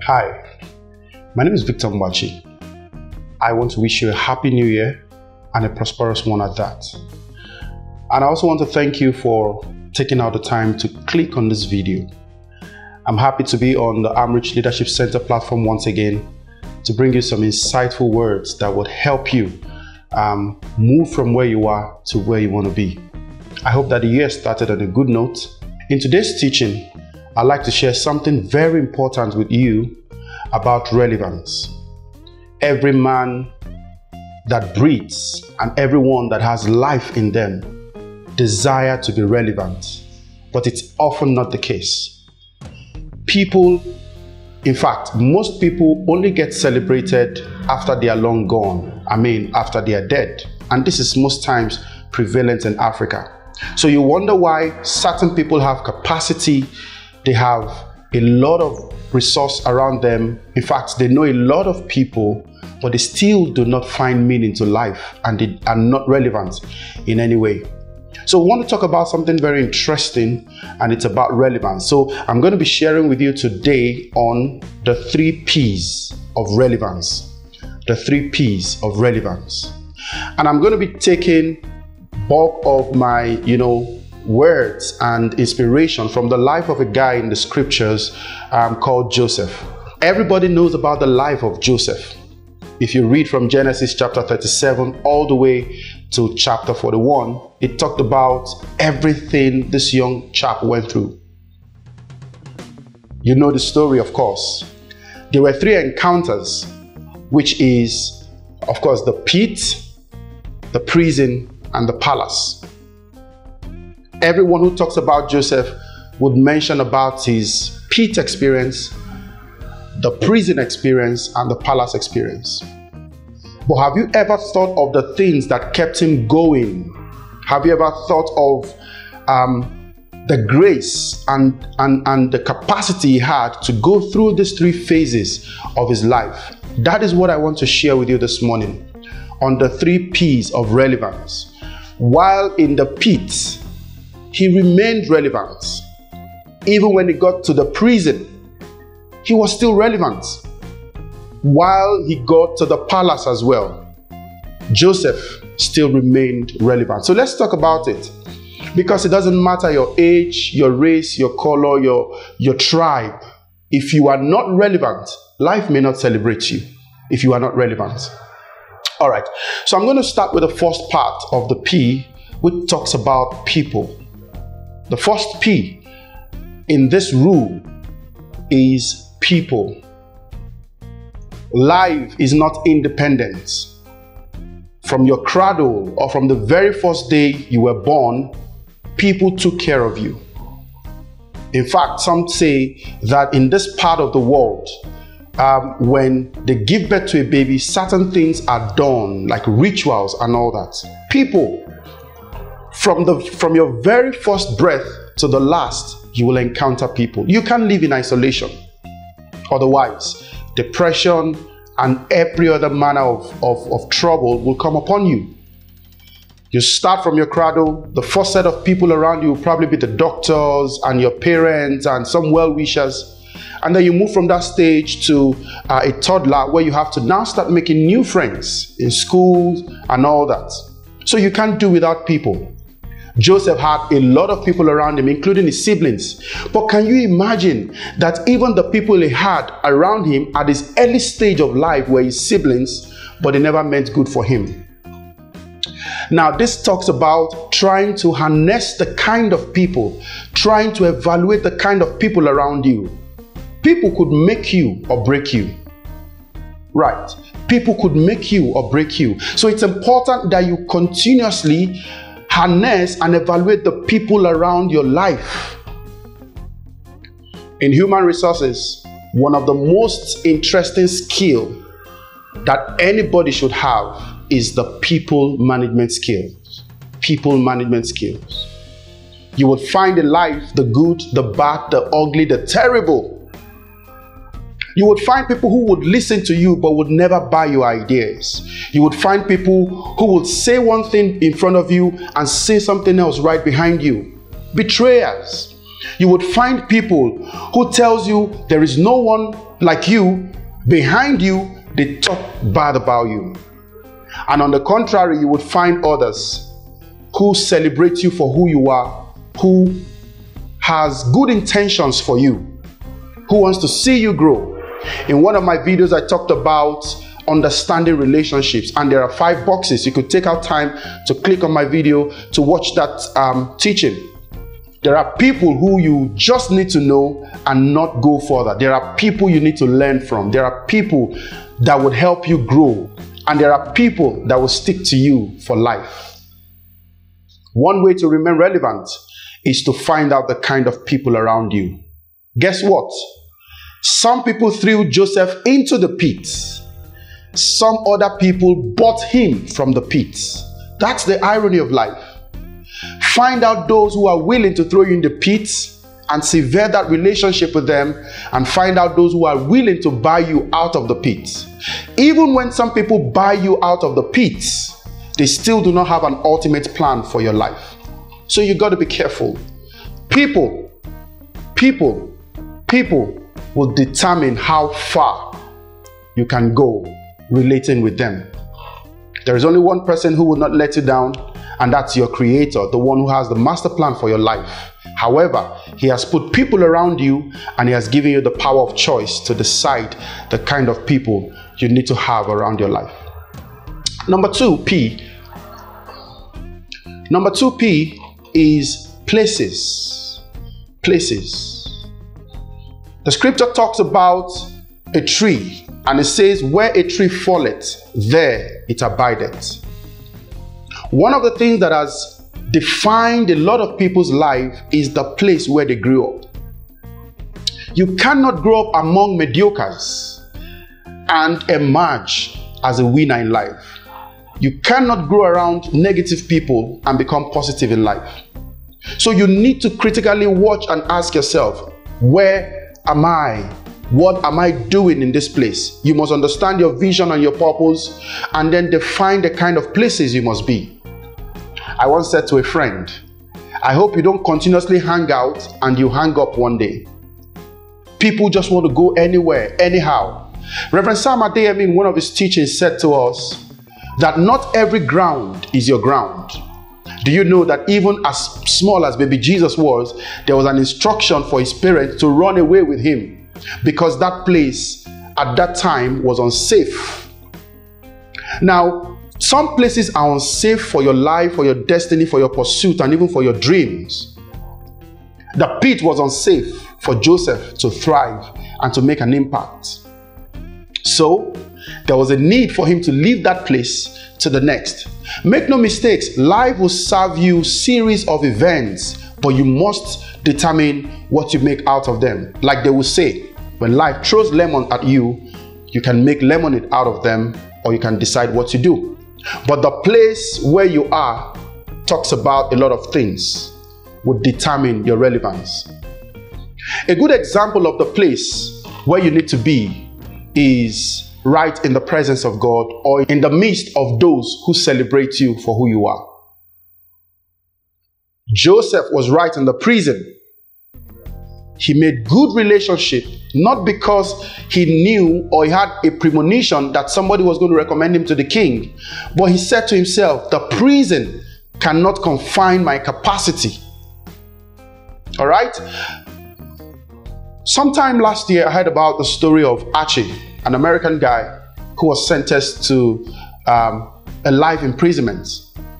Hi, my name is Victor MBACHI. I want to wish you a happy new year and a prosperous one at that. And I also want to thank you for taking out the time to click on this video. I'm happy to be on the Rich Leadership Center platform once again to bring you some insightful words that would help you move from where you are to where you want to be. I hope that the year started on a good note. In today's teaching, I'd like to share something very important with you about relevance. Every man that breathes and everyone that has life in them desire to be relevant, but it's often not the case. People, in fact, most people only get celebrated after they are long gone. After they are dead. And this is most times prevalent in Africa. So you wonder why certain people have capacity, they have a lot of resource around them. In fact, they know a lot of people, but they still do not find meaning to life and they are not relevant in any way. So we want to talk about something very interesting, and it's about relevance. So I'm going to be sharing with you today on the 3 P's of relevance. The 3 P's of relevance. And I'm going to be taking bulk of my, words and inspiration from the life of a guy in the scriptures called Joseph. Everybody knows about the life of Joseph. If you read from Genesis chapter 37 all the way to chapter 41, it talked about everything this young chap went through. You know the story, of course. There were 3 encounters, which is, of course, the pit, the prison, and the palace. Everyone who talks about Joseph would mention about his pit experience, the prison experience, and the palace experience. But have you ever thought of the things that kept him going? Have you ever thought of the grace and the capacity he had to go through these 3 phases of his life? That is what I want to share with you this morning on the 3 P's of relevance. While in the pit, he remained relevant. Even when he got to the prison, he was still relevant. While he got to the palace as well, Joseph still remained relevant. So let's talk about it. Because it doesn't matter your age, your race, your color, your tribe. If you are not relevant, life may not celebrate you if you are not relevant. All right, so I'm going to start with the first part of the P, which talks about people. The first P in this rule is people. Life is not independent. From your cradle or from the very first day you were born, people took care of you. In fact, some say that in this part of the world, when they give birth to a baby, certain things are done, like rituals and all that. People, from your very first breath to the last, you will encounter people. You can't live in isolation. Otherwise, depression and every other manner of trouble will come upon you. You start from your cradle. The first set of people around you will probably be the doctors and your parents and some well-wishers. And then you move from that stage to a toddler, where you have to now start making new friends in schools and all that. So you can't do without people. Joseph had a lot of people around him, including his siblings. But can you imagine that even the people he had around him at his early stage of life were his siblings, but they never meant good for him? Now, this talks about trying to harness the kind of people, trying to evaluate the kind of people around you. People could make you or break you. Right. People could make you or break you. So it's important that you continuously harness and evaluate the people around your life. In human resources, one of the most interesting skills that anybody should have is the people management skills. People management skills. You will find in life the good, the bad, the ugly, the terrible. You would find people who would listen to you but would never buy your ideas. You would find people who would say one thing in front of you and say something else right behind you. Betrayers. You would find people who tells you there is no one like you. Behind you, they talk bad about you. And on the contrary, you would find others who celebrate you for who you are, who has good intentions for you, who wants to see you grow. In one of my videos, I talked about understanding relationships, and there are 5 boxes. You could take out time to click on my video to watch that teaching. There are people who you just need to know and not go further. There are people you need to learn from. There are people that would help you grow. And there are people that will stick to you for life. One way to remain relevant is to find out the kind of people around you. Guess what? Some people threw Joseph into the pit. Some other people bought him from the pit. That's the irony of life. Find out those who are willing to throw you in the pit and sever that relationship with them, and find out those who are willing to buy you out of the pit. Even when some people buy you out of the pit, they still do not have an ultimate plan for your life. So you got to be careful. People will determine how far you can go relating with them. There is only one person who will not let you down, and that's your Creator, the one who has the master plan for your life. However, He has put people around you, and He has given you the power of choice to decide the kind of people you need to have around your life. Number 2P is places. Places. The scripture talks about a tree, and it says, where a tree falleth, there it abideth. One of the things that has defined a lot of people's life is the place where they grew up. You cannot grow up among mediocres and emerge as a winner in life. You cannot grow around negative people and become positive in life. So you need to critically watch and ask yourself, where am I? What am I doing in this place? You must understand your vision and your purpose, and then define the kind of places you must be. I once said to a friend, I hope you don't continuously hang out and you hang up one day. People just want to go anywhere, anyhow. Reverend Sam Adeyemi, in one of his teachings, said to us that not every ground is your ground. Do you know that even as small as baby Jesus was, there was an instruction for his parents to run away with him because that place at that time was unsafe. Now, some places are unsafe for your life, for your destiny, for your pursuit, and even for your dreams. The pit was unsafe for Joseph to thrive and to make an impact. So, there was a need for him to leave that place to the next. Make no mistakes, life will serve you a series of events, but you must determine what you make out of them. Like they will say, when life throws lemon at you, you can make lemonade out of them, or you can decide what to do. But the place where you are talks about a lot of things, would determine your relevance. A good example of the place where you need to be is right in the presence of God, or in the midst of those who celebrate you for who you are. Joseph was right in the prison. He made good relationship, not because he knew or he had a premonition that somebody was going to recommend him to the king, but he said to himself, the prison cannot confine my capacity. All right? Sometime last year, I heard about the story of MBACHI, an American guy who was sentenced to a life imprisonment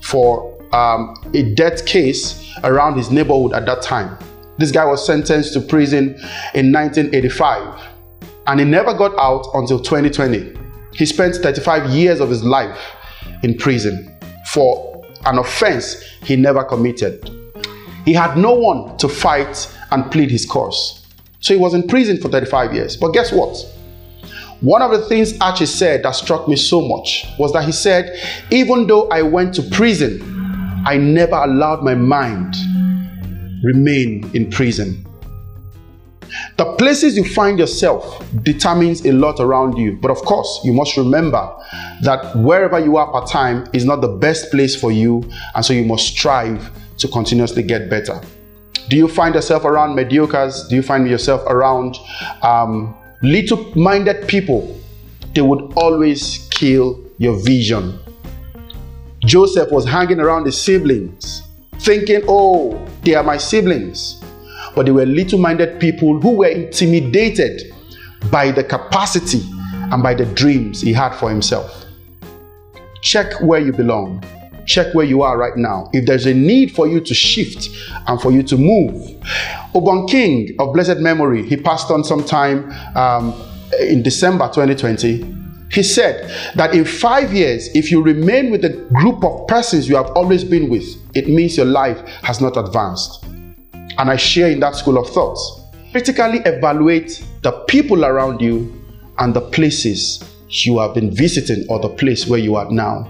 for a death case around his neighborhood at that time. This guy was sentenced to prison in 1985, and he never got out until 2020. He spent 35 years of his life in prison for an offense he never committed. He had no one to fight and plead his cause. So he was in prison for 35 years. But guess what? One of the things MBACHI said that struck me so much was that he said, even though I went to prison, I never allowed my mind remain in prison. The places you find yourself determines a lot around you. But of course, you must remember that wherever you are part-time is not the best place for you, and so you must strive to continuously get better. Do you find yourself around mediocres? Do you find yourself around little-minded people? They would always kill your vision. Joseph was hanging around his siblings, thinking, oh, they are my siblings. But they were little-minded people who were intimidated by the capacity and by the dreams he had for himself. Check where you belong. Check where you are right now. If there's a need for you to shift and for you to move. Obon King of blessed memory, he passed on sometime in December 2020. He said that in 5 years, if you remain with the group of persons you have always been with, it means your life has not advanced. And I share in that school of thoughts. Critically evaluate the people around you and the places you have been visiting or the place where you are now.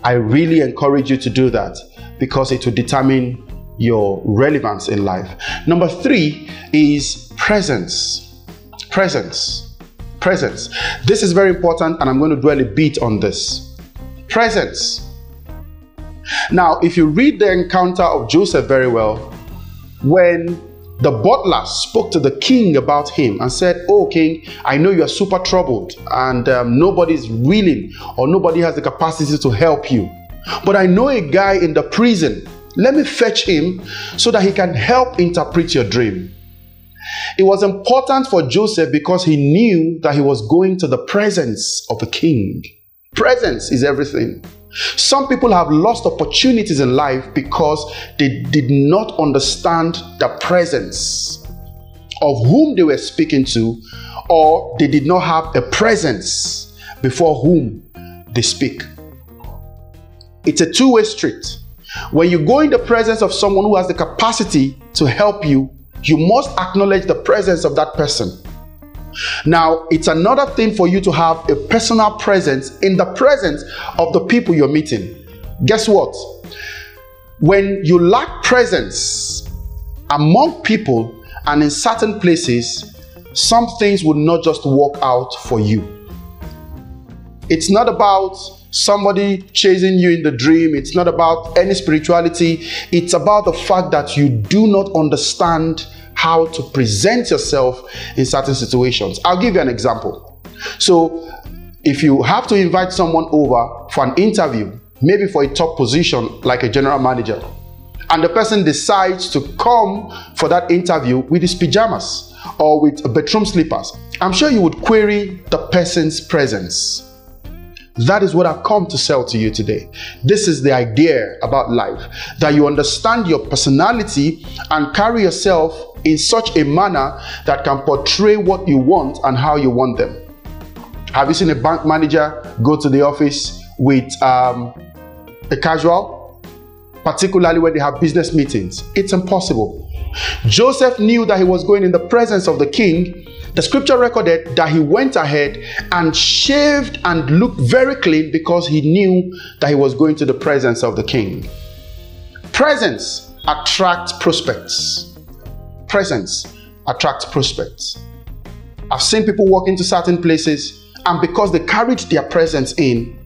I really encourage you to do that because it will determine your relevance in life. Number 3 is presence. Presence. Presence. This is very important, and I'm going to dwell a bit on this. Presence. Now, if you read the encounter of Joseph very well, when the butler spoke to the king about him and said, oh king, I know you are super troubled and nobody's willing or nobody has the capacity to help you. But I know a guy in the prison. Let me fetch him so that he can help interpret your dream. It was important for Joseph because he knew that he was going to the presence of a king. Presence is everything. Some people have lost opportunities in life because they did not understand the presence of whom they were speaking to, or they did not have a presence before whom they speak. It's a two-way street. When you go in the presence of someone who has the capacity to help you, you must acknowledge the presence of that person. Now, it's another thing for you to have a personal presence in the presence of the people you're meeting. Guess what? When you lack presence among people and in certain places, some things will not just work out for you. It's not about somebody chasing you in the dream. It's not about any spirituality. It's about the fact that you do not understand how to present yourself in certain situations. I'll give you an example. So if you have to invite someone over for an interview, maybe for a top position like a general manager, and the person decides to come for that interview with his pajamas or with bedroom slippers, I'm sure you would query the person's presence. That is what I've come to sell to you today. This is the idea about life, that you understand your personality and carry yourself in such a manner that can portray what you want and how you want them. Have you seen a bank manager go to the office with a casual, particularly when they have business meetings? It's impossible. Joseph knew that he was going in the presence of the king. The scripture recorded that he went ahead and shaved and looked very clean because he knew that he was going to the presence of the king. Presence attracts prospects. Presence attracts prospects. I've seen people walk into certain places, and because they carried their presence in,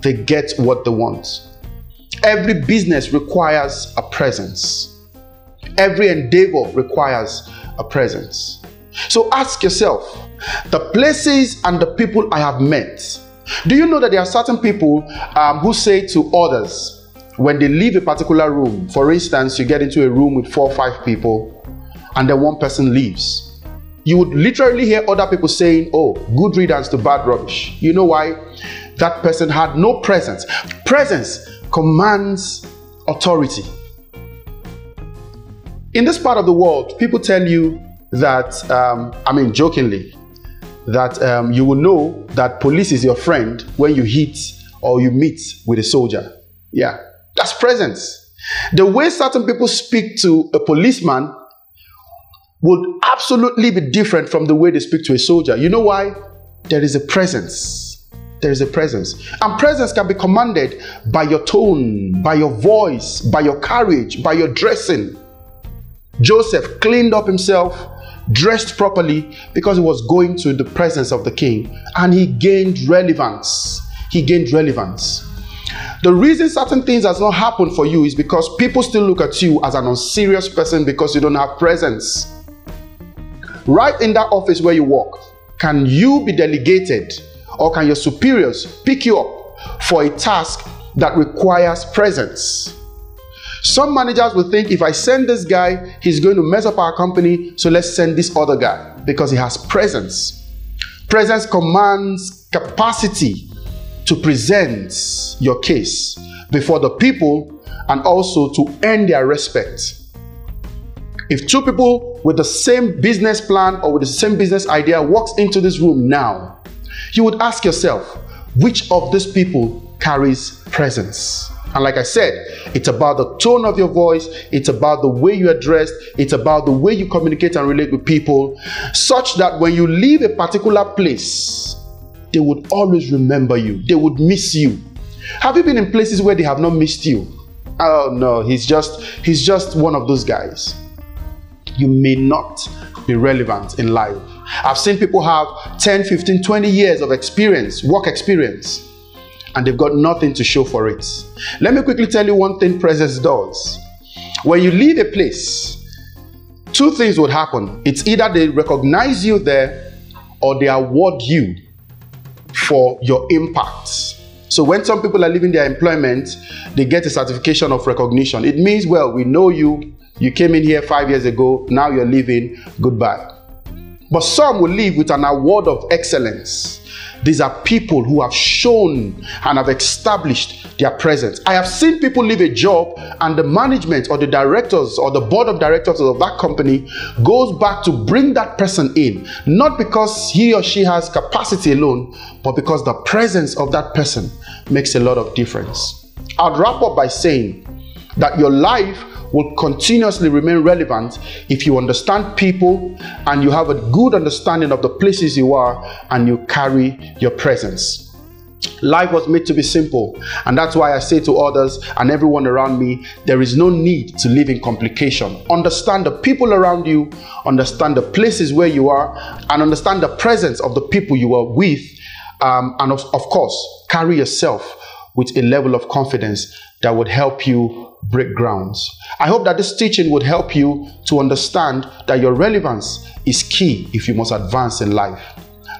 they get what they want. Every business requires a presence. Every endeavor requires a presence. So ask yourself, the places and the people I have met, do you know that there are certain people who say to others when they leave a particular room, for instance, you get into a room with 4 or 5 people and then one person leaves. You would literally hear other people saying, oh, good riddance to bad rubbish. You know why? That person had no presence. Presence commands authority. In this part of the world, people tell you that, jokingly, that you will know that police is your friend when you hit or you meet with a soldier. Yeah, that's presence. The way certain people speak to a policeman would absolutely be different from the way they speak to a soldier. You know why? There is a presence. There is a presence. And presence can be commanded by your tone, by your voice, by your courage, by your dressing. Joseph cleaned up himself, dressed properly because he was going to the presence of the king, and he gained relevance. He gained relevance. The reason certain things has not happened for you is because people still look at you as an unserious person because you don't have presence. Right in that office where you work, can you be delegated, or can your superiors pick you up for a task that requires presence? Some managers will think, if I send this guy, he's going to mess up our company, so let's send this other guy because he has presence. Presence commands capacity to present your case before the people and also to earn their respect. If two people with the same business plan or with the same business idea walks into this room now, you would ask yourself, which of these people carries presence? And like I said, it's about the tone of your voice, it's about the way you address, it's about the way you communicate and relate with people, such that when you leave a particular place, they would always remember you, they would miss you. Have you been in places where they have not missed you? Oh no, he's just one of those guys. You may not be relevant in life. I've seen people have 10, 15, 20 years of experience, work experience, and they've got nothing to show for it. Let me quickly tell you one thing presence does. When you leave a place, two things would happen. It's either they recognize you there or they award you for your impact. So when some people are leaving their employment, they get a certification of recognition. It means, well, we know you. You came in here 5 years ago. Now you're leaving. Goodbye. But some will leave with an award of excellence. These are people who have shown and have established their presence. I have seen people leave a job and the management or the directors or the board of directors of that company goes back to bring that person in, not because he or she has capacity alone, but because the presence of that person makes a lot of difference. I'll wrap up by saying that your life will continuously remain relevant if you understand people and you have a good understanding of the places you are and you carry your presence. Life was made to be simple, and that's why I say to others and everyone around me, there is no need to live in complication. Understand the people around you, understand the places where you are, and understand the presence of the people you are with, and of course, carry yourself with a level of confidence that would help you break grounds. I hope that this teaching would help you to understand that your relevance is key if you must advance in life.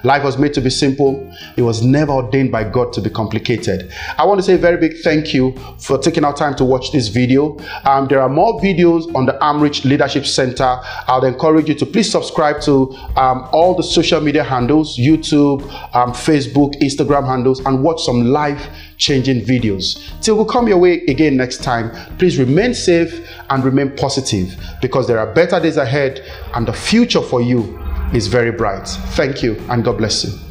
Life was made to be simple. It was never ordained by God to be complicated. I want to say a very big thank you for taking our time to watch this video. There are more videos on the AmRich Leadership Center. I would encourage you to please subscribe to all the social media handles, YouTube, Facebook, Instagram handles, and watch some life-changing videos. Till we come your way again next time, please remain safe and remain positive, because there are better days ahead and the future for you is very bright. Thank you and God bless you.